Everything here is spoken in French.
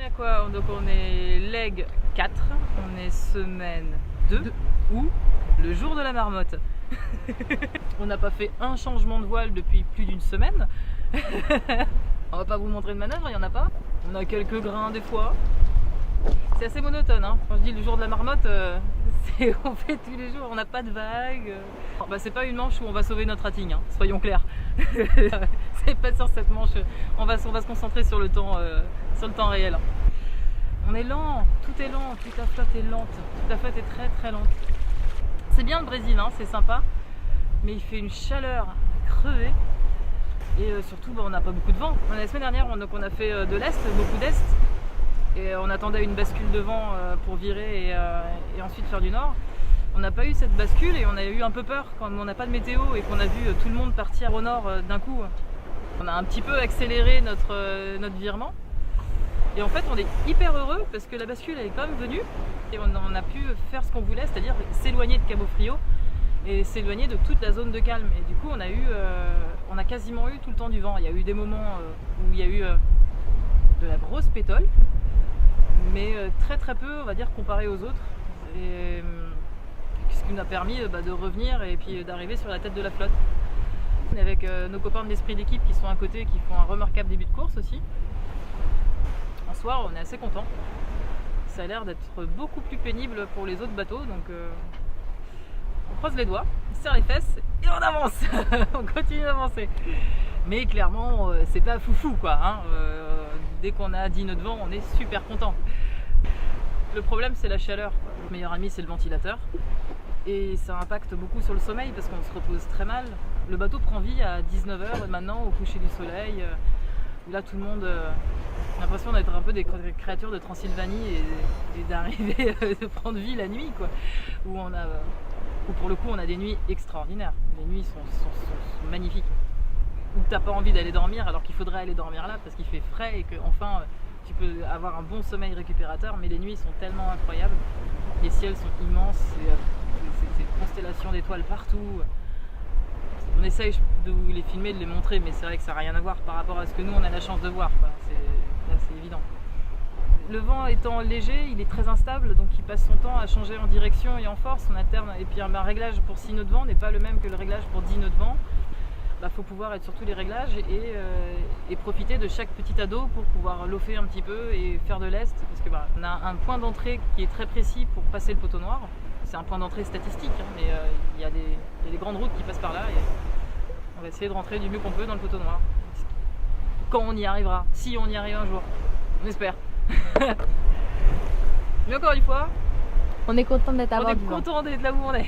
à quoi? Donc on est leg 4, on est semaine 2 ou le jour de la marmotte. On n'a pas fait un changement de voile depuis plus d'une semaine. On va pas vous montrer de manœuvre, il n'y en a pas. On a quelques grains des fois. C'est assez monotone, hein. Quand je dis le jour de la marmotte, on fait tous les jours, on n'a pas de vagues. Bah, c'est pas une manche où on va sauver notre rating, hein, soyons clairs. C'est pas sur cette manche, on va se concentrer sur le temps réel. On est lent, tout est lent, toute la flotte est lente, toute la flotte est très très lente. C'est bien le Brésil, hein, c'est sympa, mais il fait une chaleur crevée et surtout bah, on n'a pas beaucoup de vent. La semaine dernière on a fait de l'est, beaucoup d'est, et on attendait une bascule de vent pour virer et ensuite faire du nord. On n'a pas eu cette bascule et on a eu un peu peur quand on n'a pas de météo et qu'on a vu tout le monde partir au nord d'un coup. On a un petit peu accéléré notre virement. Et en fait on est hyper heureux parce que la bascule elle est quand même venue et on a pu faire ce qu'on voulait, c'est-à-dire s'éloigner de Cabo Frio et s'éloigner de toute la zone de calme. Et du coup on a quasiment eu tout le temps du vent. Il y a eu des moments où il y a eu de la grosse pétole, mais très très peu on va dire comparé aux autres. Et ce qui nous a permis de revenir et puis d'arriver sur la tête de la flotte. Avec nos copains de l'esprit d'équipe qui sont à côté, qui font un remarquable début de course aussi. En soir, on est assez content. Ça a l'air d'être beaucoup plus pénible pour les autres bateaux, donc on croise les doigts, on serre les fesses et on avance. On continue d'avancer. Mais clairement, c'est pas foufou quoi. Hein. Dès qu'on a 10 nœuds de vent, on est super content. Le problème, c'est la chaleur. Le meilleur ami, c'est le ventilateur. Et ça impacte beaucoup sur le sommeil parce qu'on se repose très mal. Le bateau prend vie à 19h et maintenant au coucher du soleil. Là tout le monde a l'impression d'être un peu des créatures de Transylvanie et d'arriver de prendre vie la nuit quoi. Où pour le coup on a des nuits extraordinaires. Les nuits sont magnifiques. Où t'as pas envie d'aller dormir alors qu'il faudrait aller dormir là parce qu'il fait frais et que enfin tu peux avoir un bon sommeil récupérateur, mais les nuits sont tellement incroyables. Les ciels sont immenses, c'est une constellation d'étoiles partout. On essaye de vous les filmer, de les montrer, mais c'est vrai que ça n'a rien à voir par rapport à ce que nous on a la chance de voir. C'est évident. Le vent étant léger, il est très instable, donc il passe son temps à changer en direction et en force, en interne. Et puis un réglage pour 6 nœuds de vent n'est pas le même que le réglage pour 10 nœuds de vent. Faut pouvoir être sur tous les réglages et profiter de chaque petit ado pour pouvoir lofer un petit peu et faire de l'est, parce que on a un point d'entrée qui est très précis pour passer le poteau noir. C'est un point d'entrée statistique, hein, mais il y a des grandes routes qui passent par là et on va essayer de rentrer du mieux qu'on peut dans le poteau noir. Quand on y arrivera, si on y arrive un jour, on espère. Mais encore une fois, on est content d'être là où on est.